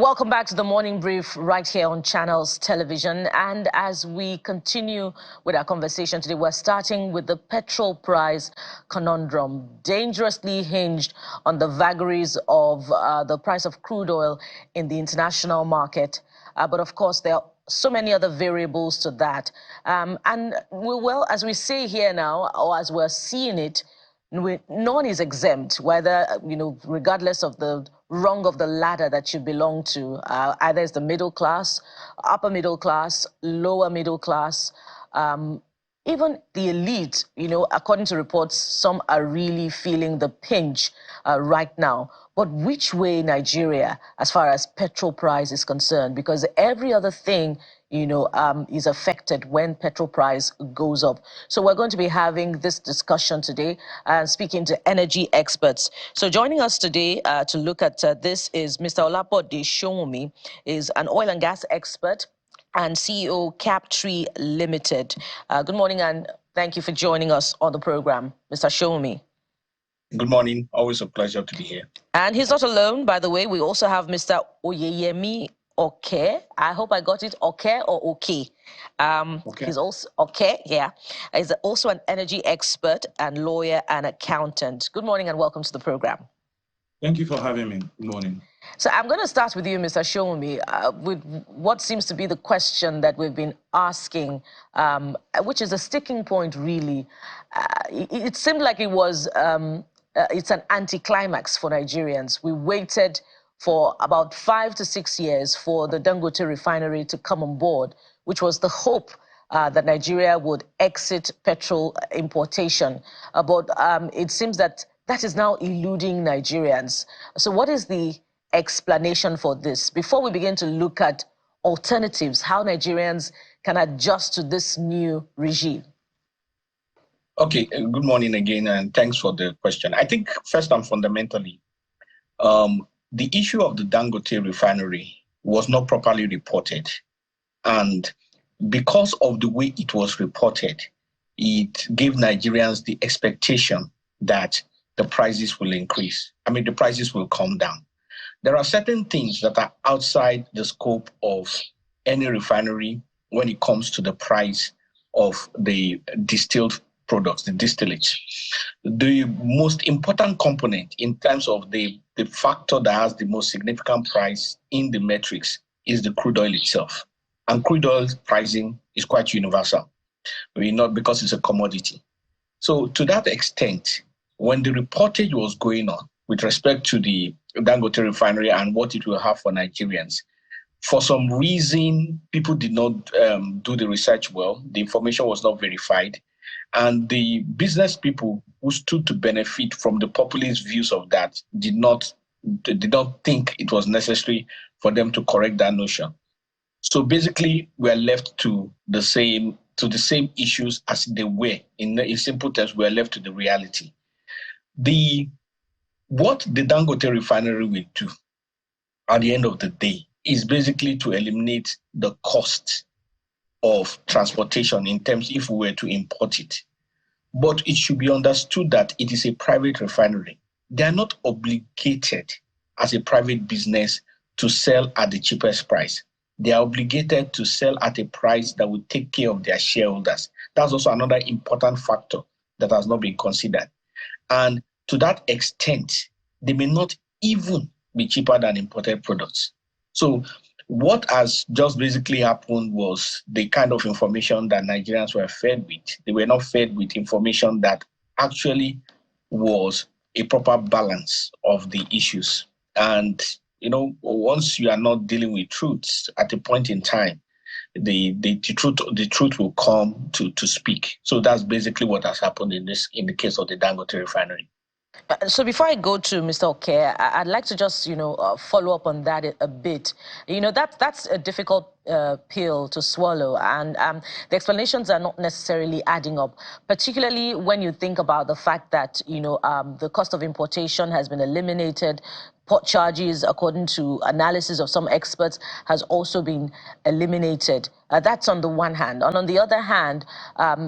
Welcome back to the Morning Brief right here on Channels Television. And as we continue with our conversation today, we're starting with the petrol price conundrum, dangerously hinged on the vagaries of the price of crude oil in the international market. But of course, there are so many other variables to that. Well, as we say here now, or as we're seeing it, none is exempt, whether, regardless of the rung of the ladder that you belong to. Either it's the middle class, upper middle class, lower middle class, even the elite, according to reports, some are really feeling the pinch right now. But which way Nigeria, as far as petrol price is concerned? Because every other thing, is affected when petrol price goes up. So we're going to be having this discussion today and speaking to energy experts. So joining us today to look at this is Mr. Shola Showunmi, is an oil and gas expert and CEO Captree Limited. Good morning and thank you for joining us on the program, Mr. Showunmi. Good morning. Always a pleasure to be here. And he's not alone, by the way. We also have Mr. Oyeyemi Oke. I hope I got it. Oke or Oke? Okay. He's also Oke, yeah. He's also an energy expert and lawyer and accountant. Good morning and welcome to the program. Thank you for having me. Good morning. So I'm going to start with you, Mr. Showunmi, with what seems to be the question that we've been asking, which is a sticking point, really. It seemed like it was, it's an anticlimax for Nigerians. We waited for about 5 to 6 years for the Dangote Refinery to come on board, which was the hope that Nigeria would exit petrol importation. But it seems that that is now eluding Nigerians. So what is the explanation for this? Before we begin to look at alternatives, how Nigerians can adjust to this new regime. Okay, good morning again, and thanks for the question. I think first and fundamentally, the issue of the Dangote Refinery was not properly reported. And because of the way it was reported, it gave Nigerians the expectation that the prices will increase. The prices will come down. There are certain things that are outside the scope of any refinery when it comes to the price of the distilled products, the distillates. The most important component in terms of the factor that has the most significant price in the metrics is the crude oil itself. And crude oil pricing is quite universal, not because it's a commodity. So to that extent, when the reportage was going on with respect to the Dangote Refinery and what it will have for Nigerians, for some reason, people did not do the research well. The information was not verified. And the business people who stood to benefit from the populist views of that did not think it was necessary for them to correct that notion. So basically, we are left to the same issues as they were. In simple terms, we are left to the reality. What the Dangote Refinery will do at the end of the day is basically to eliminate the cost of transportation in terms if we were to import it. But it should be understood that it is a private refinery. They are not obligated as a private business to sell at the cheapest price. They are obligated to sell at a price that will take care of their shareholders. That's also another important factor that has not been considered. And to that extent, they may not even be cheaper than imported products. So what has just basically happened was the kind of information that Nigerians were fed with. They were not fed with information that actually was a proper balance of the issues. And, once you are not dealing with truths at a point in time, the truth will come to speak. So that's basically what has happened in the case of the Dangote Refinery. So before I go to Mr. Oke, I'd like to just, follow up on that a bit. That's a difficult pill to swallow, and the explanations are not necessarily adding up, particularly when you think about the fact that, the cost of importation has been eliminated. Port charges, according to analysis of some experts, has also been eliminated. That's on the one hand. And on the other hand,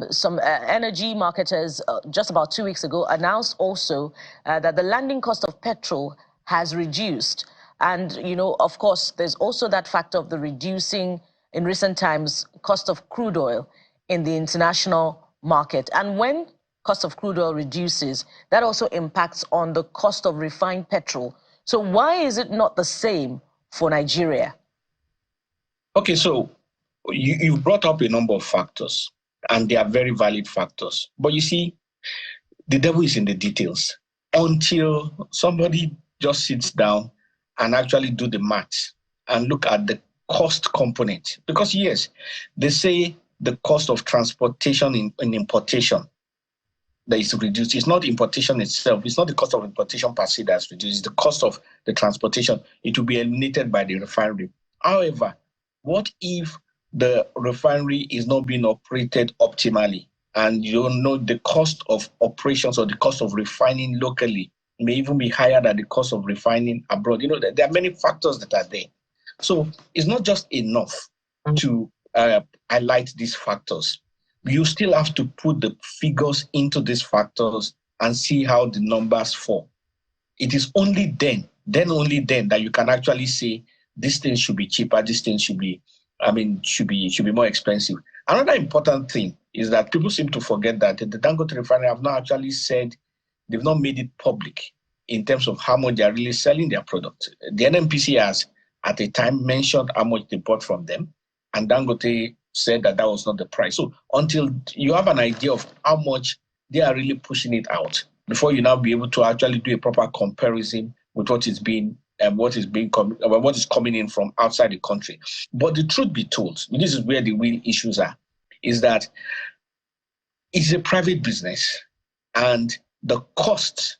some energy marketers just about 2 weeks ago announced also that the landing cost of petrol has reduced. And, of course, there's also that factor of the reducing, in recent times, cost of crude oil in the international market. And when cost of crude oil reduces, that also impacts on the cost of refined petrol. So why is it not the same for Nigeria? Okay, so you brought up a number of factors, and they are very valid factors. But you see, the devil is in the details. Until somebody just sits down and actually do the math and look at the cost component. Because yes, they say the cost of transportation in importation that is reduced. It's not importation itself. It's not the cost of importation per se that's reduced. It's the cost of the transportation. It will be eliminated by the refinery. However, what if the refinery is not being operated optimally? And you don't know the cost of operations or the cost of refining locally may even be higher than the cost of refining abroad. There are many factors that are there. So it's not just enough to highlight these factors. You still have to put the figures into these factors and see how the numbers fall. It is only then only then that you can actually say this thing should be cheaper, this thing should be more expensive. Another important thing is that people seem to forget that the Dangote Refinery have not actually said, they've not made it public in terms of how much they are really selling their product. The NNPC has at a time mentioned how much they bought from them, and Dangote said that was not the price. So until you have an idea of how much they are really pushing it out, before you now be able to actually do a proper comparison with what is coming in from outside the country. But the truth be told, this is where the real issues are, is that it's a private business, and the costs,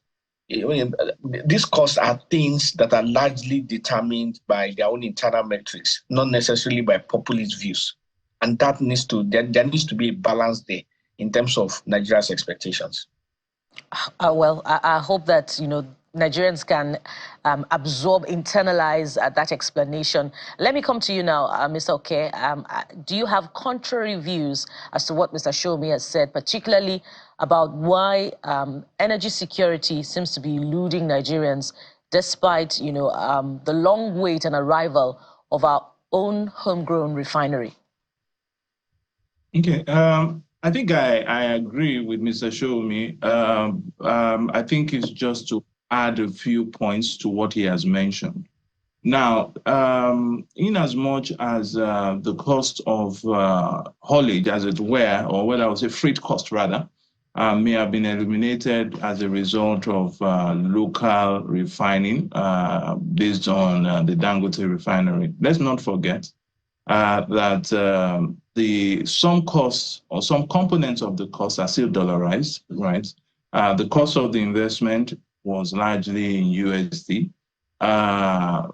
these costs are things that are largely determined by their own internal metrics, not necessarily by populist views. And that there needs to be a balance there in terms of Nigeria's expectations. Well, I hope that, Nigerians can absorb, internalize that explanation. Let me come to you now, Mr. Oke. Do you have contrary views as to what Mr. Showunmi has said, particularly about why energy security seems to be eluding Nigerians, despite, the long wait and arrival of our own homegrown refinery? Okay. I think I agree with Mr. Showunmi. I think it's just to add a few points to what he has mentioned. Now, in as much as the cost of haulage, as it were, or what I would say freight cost rather, may have been eliminated as a result of local refining based on the Dangote Refinery. Let's not forget that some costs or some components of the cost are still dollarized, right? The cost of the investment was largely in USD.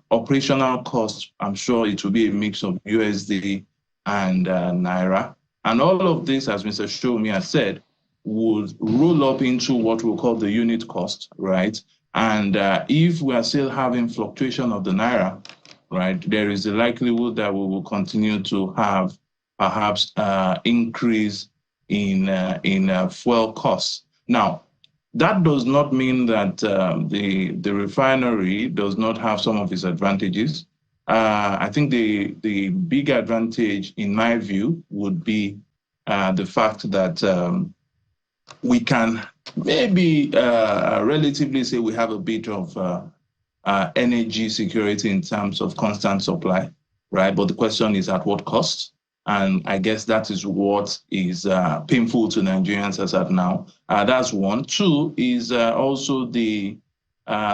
Operational costs, I'm sure it will be a mix of USD and Naira. And all of this, as Mr. Showunmi has said, would roll up into what we'll call the unit cost, right? And if we are still having fluctuation of the Naira, right, there is a likelihood that we will continue to have perhaps increase in fuel costs. Now, that does not mean that the refinery does not have some of its advantages. I think the big advantage, in my view, would be the fact that we can maybe relatively say we have a bit of energy security in terms of constant supply, right? But the question is at what cost? And I guess that is what is painful to Nigerians as at now. That's one. Two is also the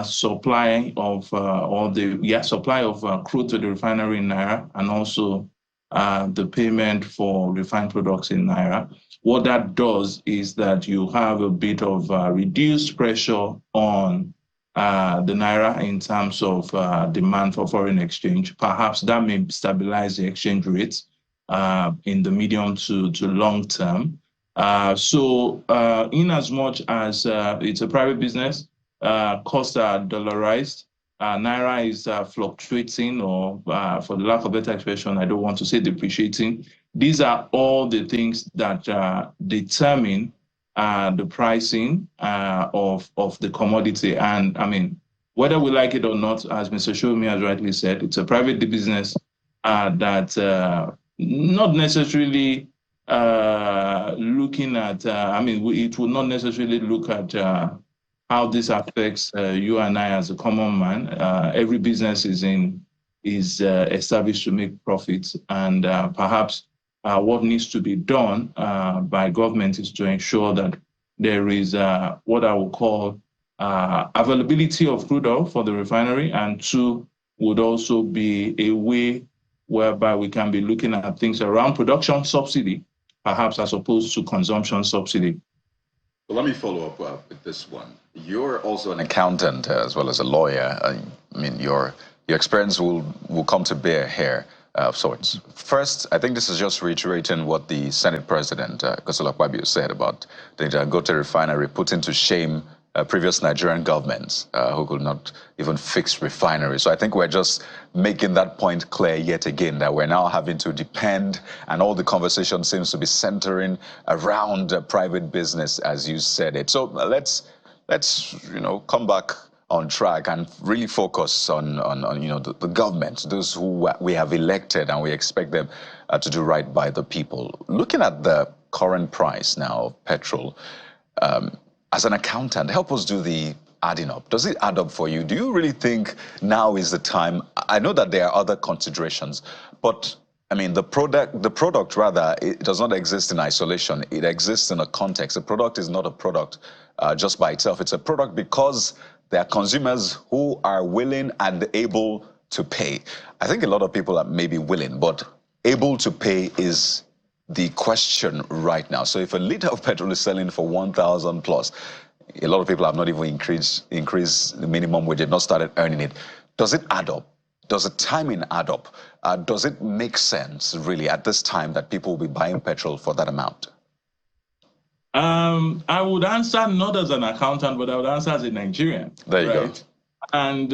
supply of supply of crude to the refinery in Naira, and also the payment for refined products in Naira. What that does is that you have a bit of reduced pressure on the Naira in terms of demand for foreign exchange. Perhaps that may stabilize the exchange rates in the medium to long term. So in as much as it's a private business, costs are dollarized, Naira is fluctuating, or for the lack of better expression, I don't want to say depreciating. These are all the things that determine the pricing of the commodity. And I mean, Whether we like it or not, as Mr. Showunmi has rightly said, it's a private business that not necessarily looking at, it will not necessarily look at how this affects you and I as a common man. Every business is established to make profits, and perhaps what needs to be done by government is to ensure that there is what I would call availability of crude oil for the refinery, and two would also be a way whereby we can be looking at things around production subsidy, perhaps as opposed to consumption subsidy. Well, let me follow up with this one. You're also an accountant as well as a lawyer. I mean, your experience will come to bear here of sorts. First, I think this is just reiterating what the Senate President, Godswill Akpabio, said about the Dangote Refinery, putting to shame previous Nigerian governments who could not even fix refineries. So I think we're just making that point clear yet again, that we're now having to depend, and all the conversation seems to be centering around private business, as you said it. So let's come back on track and really focus on the government, those who we have elected, and we expect them to do right by the people. Looking at the current price now of petrol, as an accountant, help us do the adding up. Does it add up for you? Do you really think now is the time? I know that there are other considerations, but I mean, the product rather, it does not exist in isolation. It exists in a context. A product is not a product just by itself. It's a product because there are consumers who are willing and able to pay. I think a lot of people are maybe willing, but able to pay is the question right now. So if a liter of petrol is selling for 1,000 plus, a lot of people have not even increased the minimum wage, they've not started earning it. Does it add up? Does the timing add up? Does it make sense really at this time that people will be buying petrol for that amount? I would answer not as an accountant, but I would answer as a Nigerian. There you go. And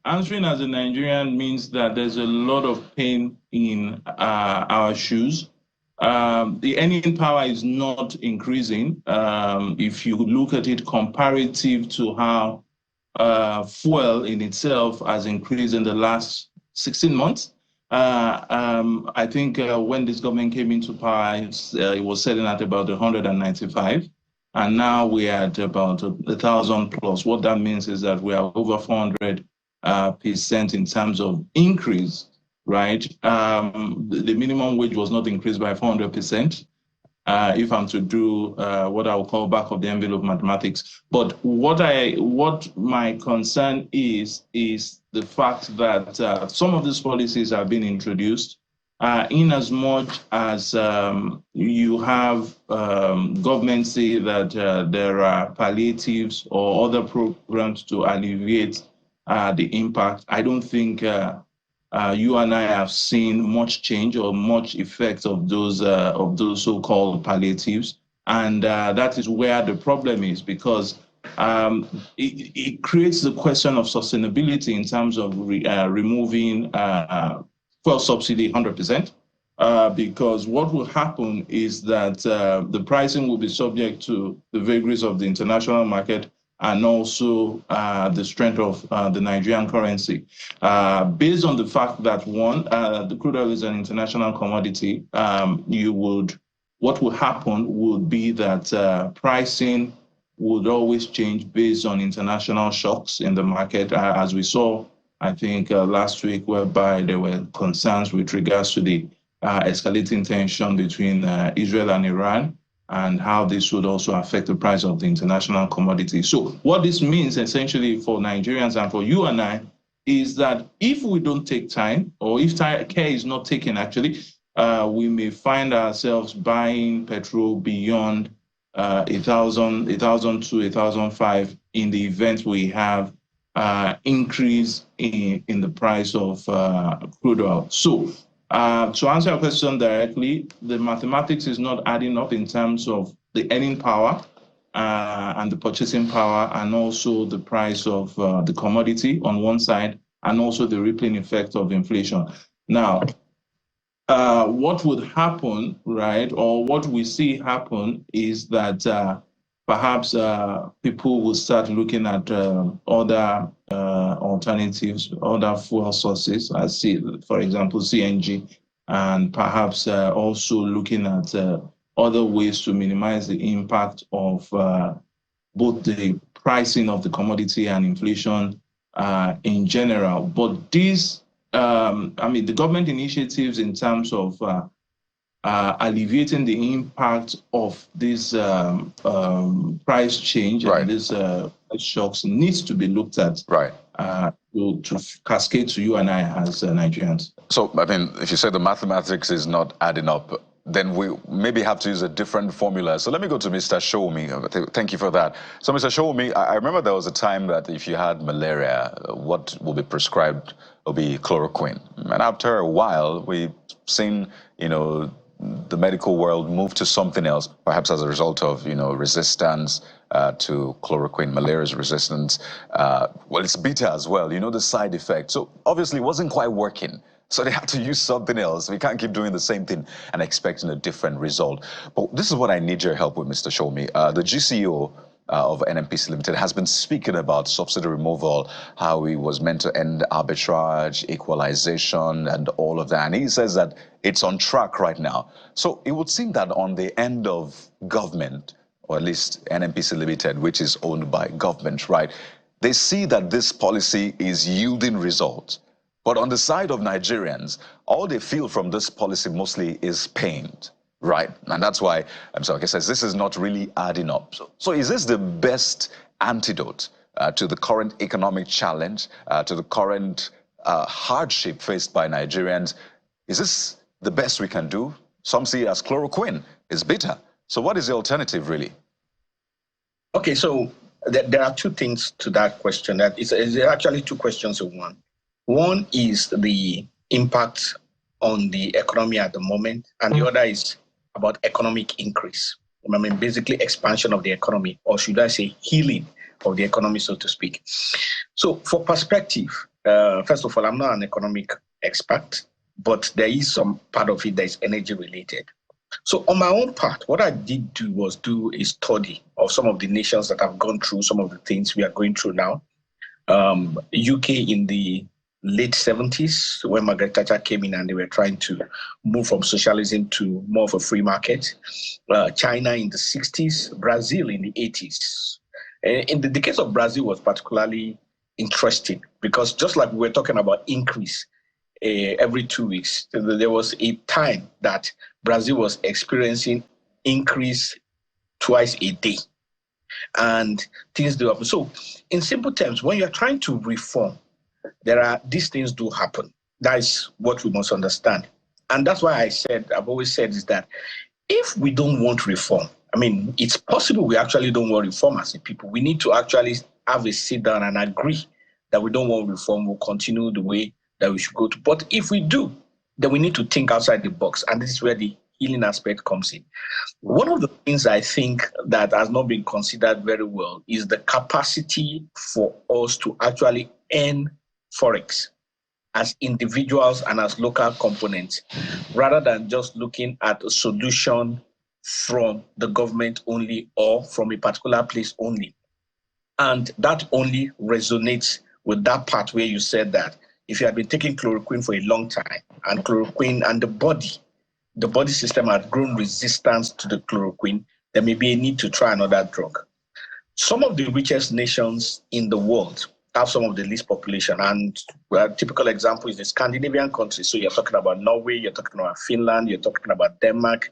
answering as a Nigerian means that there's a lot of pain in our shoes. The earning power is not increasing. If you look at it comparative to how fuel in itself has increased in the last 16 months, I think when this government came into power, it was selling at about 195, and now we're at about 1,000 plus. What that means is that we are over 400% in terms of increase. Right, the minimum wage was not increased by 400%. If I'm to do what I will call back of the envelope mathematics, but what my concern is the fact that some of these policies have been introduced, in as much as you have governments say that there are palliatives or other programs to alleviate the impact. I don't think you and I have seen much change or much effect of those so-called palliatives, and that is where the problem is, because it creates the question of sustainability in terms of removing fuel subsidy 100%, because what will happen is that the pricing will be subject to the vagaries of the international market and also the strength of the Nigerian currency. Based on the fact that, one, the crude oil is an international commodity, what would happen would be that pricing would always change based on international shocks in the market, as we saw, I think, last week, whereby there were concerns with regards to the escalating tension between Israel and Iran, and how this would also affect the price of the international commodity. So what this means essentially for Nigerians and for you and I is that if we don't take time, or if care is not taken actually, we may find ourselves buying petrol beyond 1,000 to 1,005 in the event we have increase in the price of crude oil. So to answer your question directly, the mathematics is not adding up in terms of the earning power and the purchasing power, and also the price of the commodity on one side, and also the rippling effect of inflation. Now, what would happen, right, or what we see happen is that perhaps people will start looking at other alternatives, other fuel sources, as for example, CNG, and perhaps also looking at other ways to minimize the impact of both the pricing of the commodity and inflation in general. But these, the government initiatives in terms of alleviating the impact of this price change and these shocks needs to be looked at. Right. To cascade to you and I as Nigerians. So, if you say the mathematics is not adding up, then we maybe have to use a different formula. So let me go to Mr. Showunmi. Thank you for that. So, Mr. Showunmi, I remember there was a time that if you had malaria, what will be prescribed will be chloroquine. And after a while, we've seen, the medical world move to something else, perhaps as a result of, resistance to chloroquine, malaria's resistance. Well, it's beta as well, the side effect. So obviously it wasn't quite working. So they had to use something else. We can't keep doing the same thing and expecting a different result. But this is what I need your help with, Mr. Showunmi. The GCO of NNPC Limited has been speaking about subsidy removal, how he was meant to end arbitrage, equalization, and all of that. And he says that it's on track right now. So it would seem that on the end of government, or at least NNPC Limited, which is owned by government, right, they see that this policy is yielding results. But on the side of Nigerians, all they feel from this policy mostly is pain, right? And that's why Mr. Oke says this is not really adding up. So is this the best antidote to the current economic challenge, to the current hardship faced by Nigerians? Is this the best we can do? Some see it as chloroquine. It's bitter. So what is the alternative, really? Okay, so there are two things to that question. That is actually two questions in one. One is the impact on the economy at the moment, and the other is about economic increase. Basically expansion of the economy, or should I say healing of the economy, so to speak. So for perspective, first of all, I'm not an economic expert, but there is some part of it that is energy related. So on my own part, what I did was do a study of some of the nations that have gone through some of the things we are going through now. UK in the late 70s, when Margaret Thatcher came in and they were trying to move from socialism to more of a free market. China in the 60s, Brazil in the 80s. In the case of Brazil was particularly interesting because just like we were talking about increase every 2 weeks, there was a time that Brazil was experiencing increase twice a day. And things do happen. So in simple terms, when you're trying to reform, these things do happen. That is what we must understand. And that's why I've always said is that if we don't want reform, it's possible we actually don't want reform as a people. We need to actually have a sit down and agree that we don't want reform. We'll continue the way that we should go to. But if we do, then we need to think outside the box. And this is where the healing aspect comes in. One of the things I think that has not been considered very well is the capacity for us to actually earn Forex as individuals and as local components, rather than just looking at a solution from the government only or from a particular place only. And that only resonates with that part where you said that if you had been taking chloroquine for a long time and chloroquine and the body system had grown resistance to the chloroquine, there may be a need to try another drug. Some of the richest nations in the world have some of the least population. And a typical example is the Scandinavian countries. So you're talking about Norway, you're talking about Finland, you're talking about Denmark.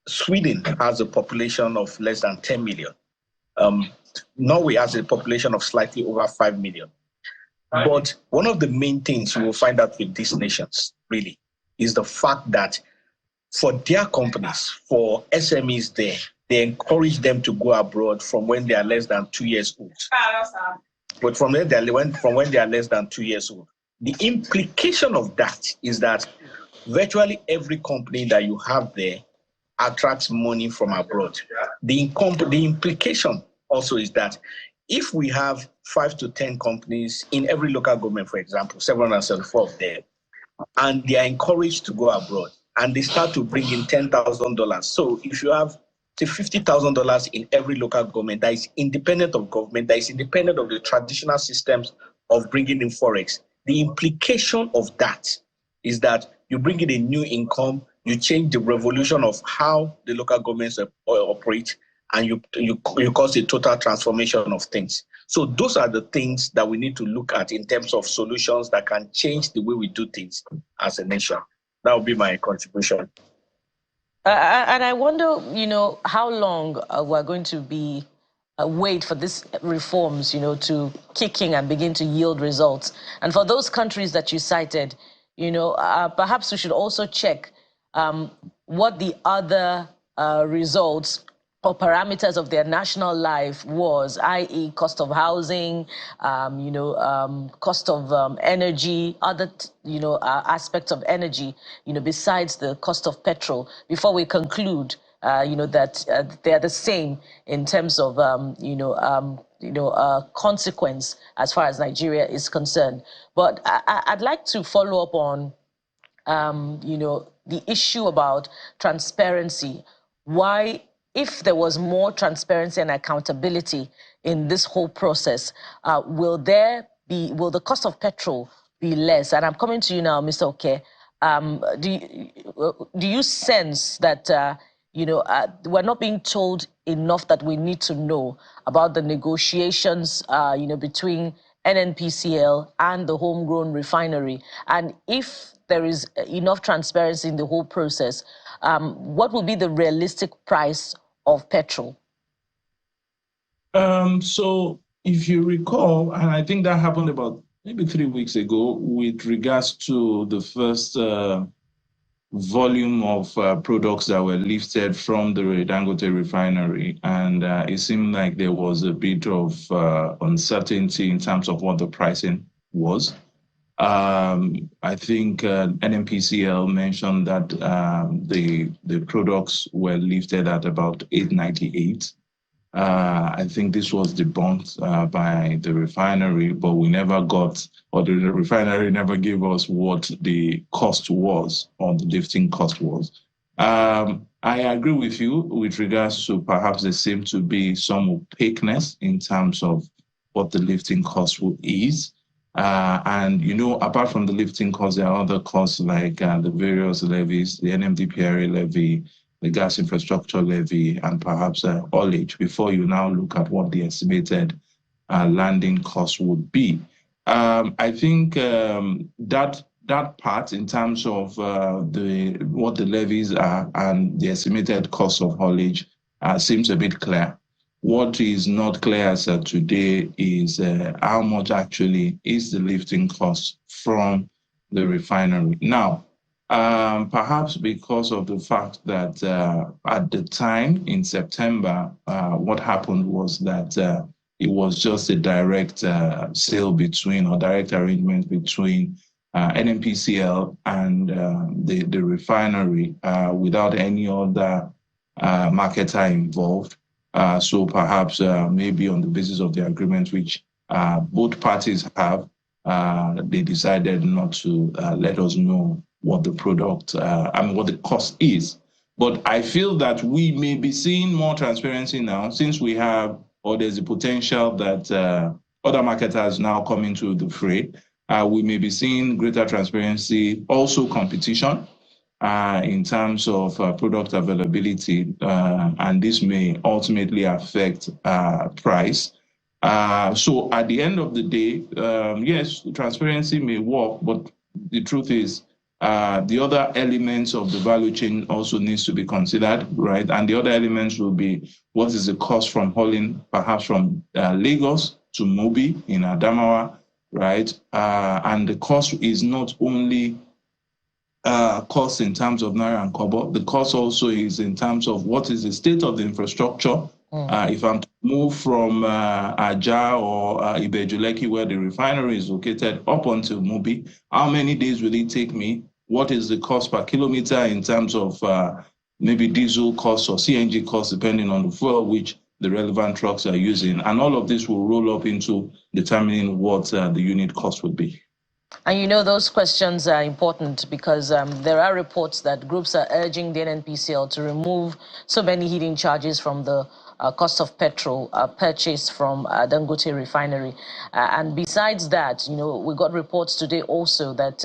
Sweden has a population of less than 10 million. Norway has a population of slightly over 5 million. But one of the main things you will find out with these nations, really, is the fact that for their companies, for SMEs there, they encourage them to go abroad from when they are less than 2 years old. But from when they are less than 2 years old. The implication of that is that virtually every company that you have there attracts money from abroad. The implication also is that if we have 5 to 10 companies in every local government, for example, 774 of them, and they are encouraged to go abroad, and they start to bring in $10,000. So if you have say $50,000 in every local government that is independent of government, that is independent of the traditional systems of bringing in forex. The implication of that is that you bring in a new income, you change the revolution of how the local governments operate, and you cause a total transformation of things. So those are the things that we need to look at in terms of solutions that can change the way we do things as a nation. That would be my contribution. And I wonder, how long we're going to be wait for these reforms, to kick in and begin to yield results. And for those countries that you cited, perhaps we should also check what the other results or parameters of their national life was, i.e. cost of housing, cost of energy, other, aspects of energy, besides the cost of petrol, before we conclude, that they're the same in terms of, consequence as far as Nigeria is concerned. But I'd like to follow up on, the issue about transparency. Why, if there was more transparency and accountability in this whole process, will the cost of petrol be less? And I'm coming to you now, Mr. Oke. Do you sense that we're not being told enough that we need to know about the negotiations, between NNPCL and the homegrown refinery? And if there is enough transparency in the whole process, what will be the realistic price of petrol? So if you recall, and I think that happened about maybe 3 weeks ago with regards to the first volume of products that were lifted from the Dangote Refinery. And it seemed like there was a bit of uncertainty in terms of what the pricing was. I think NNPCL mentioned that the products were lifted at about 898. I think this was debunked by the refinery, but we never got, or the refinery never gave us what the cost was, or the lifting cost was. I agree with you with regards to perhaps there seemed to be some opaqueness in terms of what the lifting cost is. And, apart from the lifting costs, there are other costs like the various levies, the NMDPRA levy, the gas infrastructure levy, and perhaps haulage, before you now look at what the estimated landing cost would be. I think that part in terms of what the levies are and the estimated cost of haulage seems a bit clear. What is not clear as of today is how much actually is the lifting cost from the refinery. Now, perhaps because of the fact that at the time in September, what happened was that it was just a direct sale between, or direct arrangement between NNPCL and the refinery without any other marketer involved. So perhaps maybe on the basis of the agreement which both parties have, they decided not to let us know what the product, what the cost is. But I feel that we may be seeing more transparency now, since we have, or there's a potential that other marketers now come into the fray. We may be seeing greater transparency, also competition, in terms of product availability, and this may ultimately affect price. So at the end of the day, yes, transparency may work, but the truth is the other elements of the value chain also needs to be considered, right? And the other elements will be, what is the cost from hauling, perhaps from Lagos to Mobi in Adamawa, right? And the cost is not only cost in terms of Naira and Kobo. The cost also is in terms of what is the state of the infrastructure. If I'm to move from Aja or Ibejuleki, where the refinery is located, up onto Mobi, how many days will it take me? What is the cost per kilometer in terms of maybe diesel costs or CNG costs, depending on the fuel which the relevant trucks are using? And all of this will roll up into determining what the unit cost would be. And you know, those questions are important because there are reports that groups are urging the NNPCL to remove so many hidden charges from the cost of petrol purchased from Dangote Refinery. And besides that, you know, we got reports today also that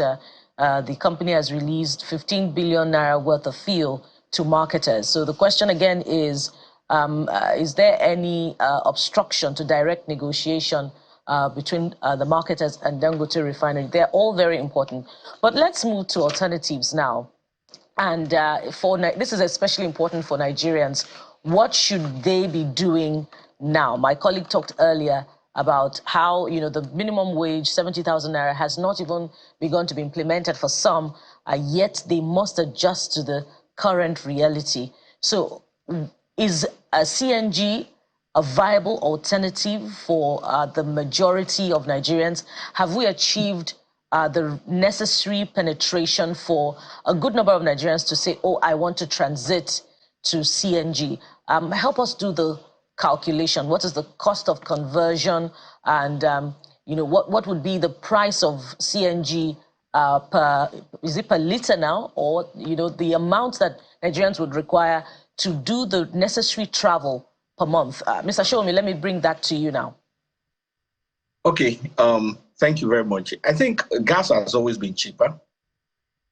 the company has released 15 billion naira worth of fuel to marketers. So the question again is there any obstruction to direct negotiation between the marketers and Dangote Refinery? They're all very important. But let's move to alternatives now. And this is especially important for Nigerians. What should they be doing now? My colleague talked earlier about how, you know, the minimum wage, 70,000 naira, has not even begun to be implemented for some, yet they must adjust to the current reality. So is a CNG a viable alternative for the majority of Nigerians? Have we achieved the necessary penetration for a good number of Nigerians to say, oh, I want to transit to CNG? Help us do the calculation. What is the cost of conversion? And, you know, what would be the price of CNG is it per liter now? Or, you know, the amount that Nigerians would require to do the necessary travel per month? Mr. Showunmi, let me bring that to you now. Okay, thank you very much. I think gas has always been cheaper.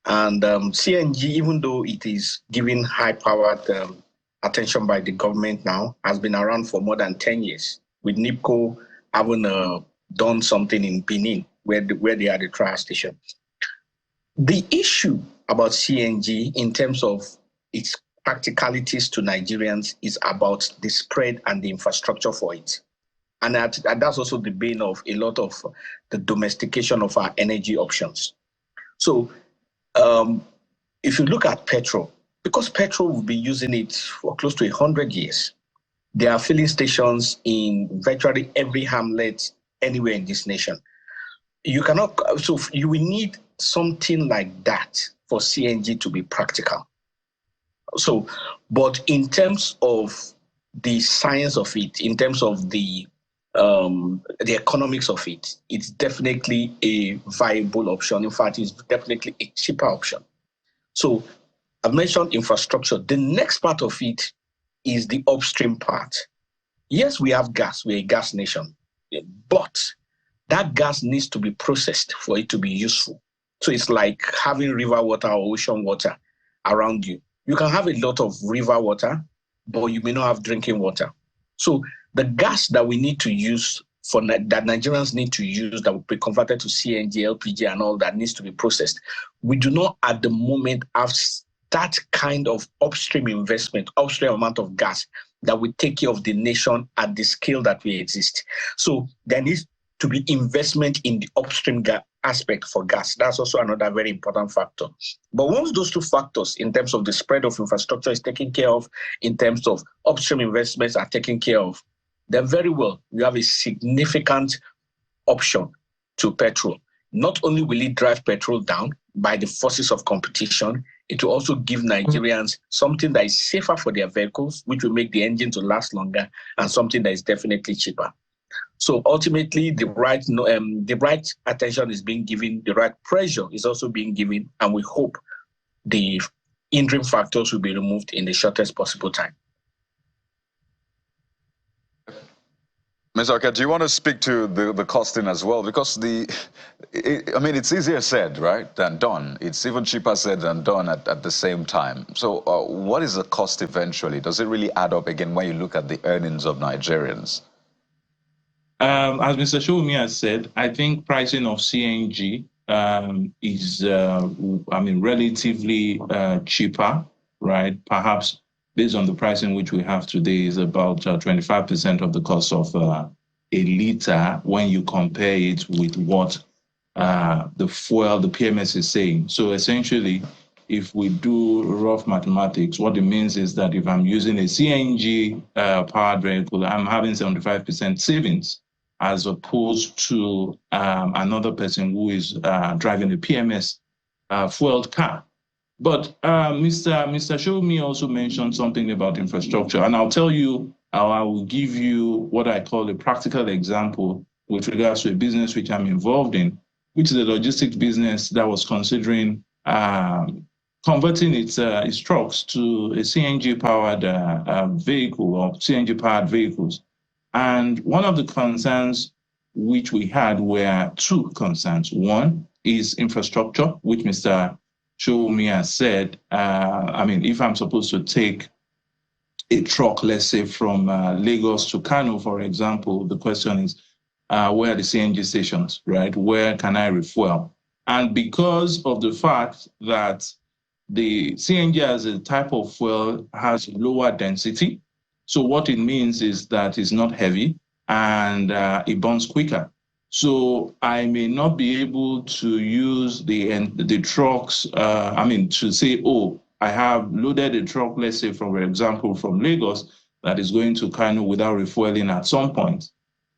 And CNG, even though it is given high-powered attention by the government now, has been around for more than 10 years, with NIPCO having done something in Benin, where they had a trial station. The issue about CNG in terms of its practicalities to Nigerians is about the spread and the infrastructure for it. And that's also the bane of a lot of the domestication of our energy options. So if you look at petrol, because petrol will be using it for close to 100 years, there are filling stations in virtually every hamlet anywhere in this nation. You cannot, so you will need something like that for CNG to be practical. So, but in terms of the science of it, in terms of the economics of it, it's definitely a viable option. In fact, it's definitely a cheaper option. So I've mentioned infrastructure. The next part of it is the upstream part. Yes, we have gas. We're a gas nation. But that gas needs to be processed for it to be useful. So it's like having river water or ocean water around you. You can have a lot of river water, but you may not have drinking water. So the gas that we need to use, that Nigerians need to use, that will be converted to CNG, LPG, and all that needs to be processed, we do not at the moment have that kind of upstream investment, upstream amount of gas that will take care of the nation at the scale that we exist. So there needs to be investment in the upstream aspect for gas. That's also another very important factor. But once those two factors, in terms of the spread of infrastructure, is taken care of, in terms of upstream investments are taken care of, then very well, you have a significant option to petrol. Not only will it drive petrol down by the forces of competition, it will also give Nigerians something that is safer for their vehicles, which will make the engine to last longer, and something that is definitely cheaper. So ultimately, the right attention is being given, the right pressure is also being given, and we hope the hindering factors will be removed in the shortest possible time. Ms. Oke, do you want to speak to the costing as well? Because I mean, it's easier said, right, than done. It's even cheaper said than done at the same time. So what is the cost eventually? Does it really add up again when you look at the earnings of Nigerians? As Mr. Showunmi has said, I think pricing of CNG is, I mean, relatively cheaper, right? Perhaps based on the pricing which we have today is about 25% of the cost of a liter when you compare it with what the fuel, the PMS is saying. So essentially, if we do rough mathematics, what it means is that if I'm using a CNG powered vehicle, I'm having 75% savings, as opposed to another person who is driving a PMS fueled car. But Mr. Showunmi also mentioned something about infrastructure, and I'll tell you, I will give you what I call a practical example with regards to a business which I'm involved in, which is a logistics business that was considering converting its trucks to a CNG-powered vehicle or CNG-powered vehicles. And one of the concerns which we had were two concerns. One is infrastructure, which Mr. Showunmi has said. I mean, if I'm supposed to take a truck, let's say from Lagos to Kano, for example, the question is, where are the CNG stations, right? Where can I refuel? And because of the fact that the CNG as a type of fuel has lower density, so what it means is that it's not heavy and it burns quicker. So I may not be able to use the trucks, to say, oh, I have loaded a truck, let's say, for example, from Lagos that is going to Kano without refueling at some point.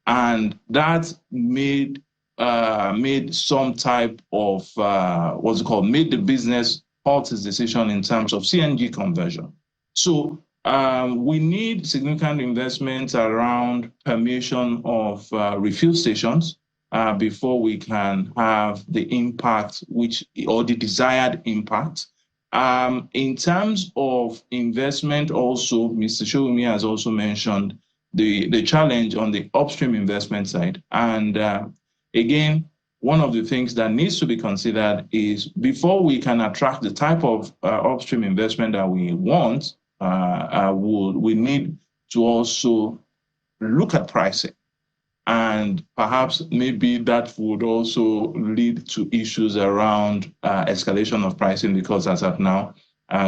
And that made some type of, made the business halt its decision in terms of CNG conversion. So we need significant investment around permission of refuel stations before we can have the impact or the desired impact. In terms of investment also, Mr. Showunmi has also mentioned the challenge on the upstream investment side. And again, one of the things that needs to be considered is before we can attract the type of upstream investment that we want, we need to also look at pricing. And perhaps maybe that would also lead to issues around escalation of pricing, because as of now,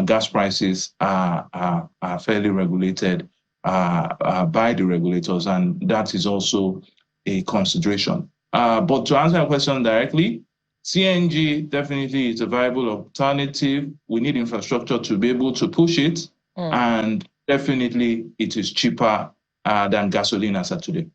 gas prices are fairly regulated by the regulators, and that is also a consideration. But to answer your question directly, CNG definitely is a viable alternative. We need infrastructure to be able to push it, and definitely it is cheaper than gasoline as of today.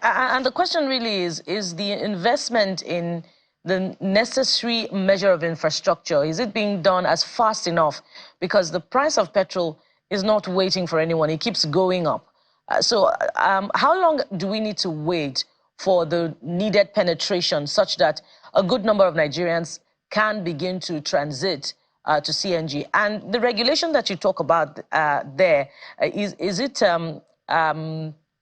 And the question really is the investment in the necessary measure of infrastructure, is it being done as fast enough? Because the price of petrol is not waiting for anyone. It keeps going up. So how long do we need to wait for the needed penetration such that a good number of Nigerians can begin to transit to CNG? And the regulation that you talk about is it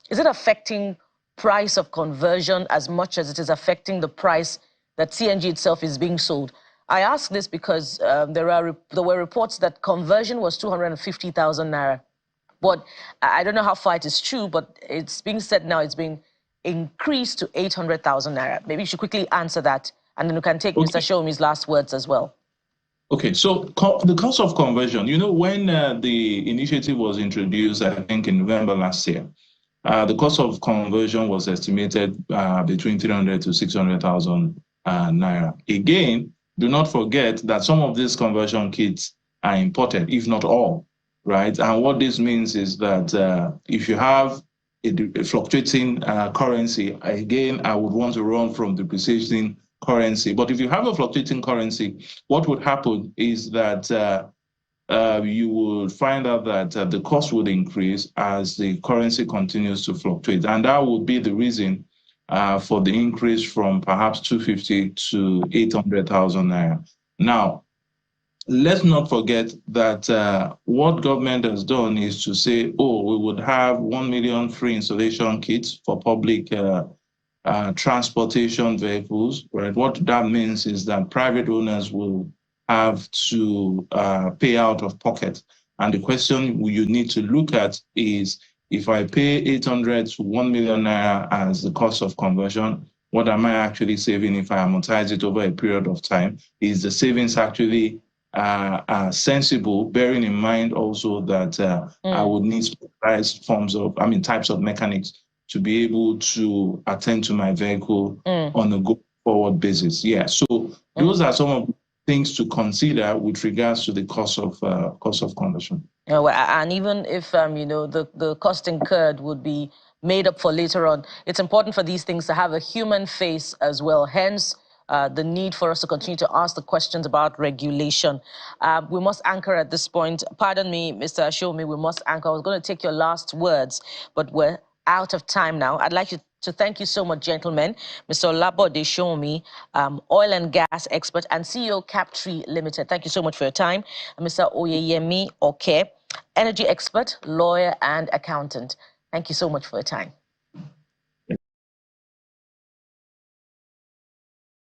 affecting price of conversion as much as it is affecting the price that CNG itself is being sold? I ask this because there were reports that conversion was 250,000 naira. But I don't know how far it is true, but it's being said now it's being increased to 800,000 naira. Maybe you should quickly answer that, and then we can take Mr. Showunmi's last words as well. Okay, so the cost of conversion, when the initiative was introduced, I think in November last year, the cost of conversion was estimated between 300 to 600,000 naira. Again, do not forget that some of these conversion kits are imported, if not all, right? And what this means is that if you have a fluctuating currency, again, I would want to run from depreciating currency. But if you have a fluctuating currency, what would happen is that you will find out that the cost would increase as the currency continues to fluctuate. And that would be the reason for the increase from perhaps 250 to 800,000 naira. Now, let's not forget that what government has done is to say, oh, we would have 1 million free installation kits for public transportation vehicles, right? What that means is that private owners will have to pay out of pocket. And the question you need to look at is, if I pay 800 to 1 million naira as the cost of conversion, what am I actually saving if I amortize it over a period of time? Is the savings actually sensible, bearing in mind also that I would need specialized types of mechanics to be able to attend to my vehicle on a go-forward basis? Yeah, so those are some of the things to consider with regards to the cost of conversion. And even if the cost incurred would be made up for later on, it's important for these things to have a human face as well. Hence, the need for us to continue to ask the questions about regulation. We must anchor at this point. Pardon me, Mr. Showunmi, we must anchor. I was going to take your last words, but we're out of time now. I'd like you So thank you so much, gentlemen. Mr. Olabode Showunmi, oil and gas expert and CEO Captree Limited. Thank you so much for your time. And Mr. Oyeyemi Oke, energy expert, lawyer, and accountant. Thank you so much for your time.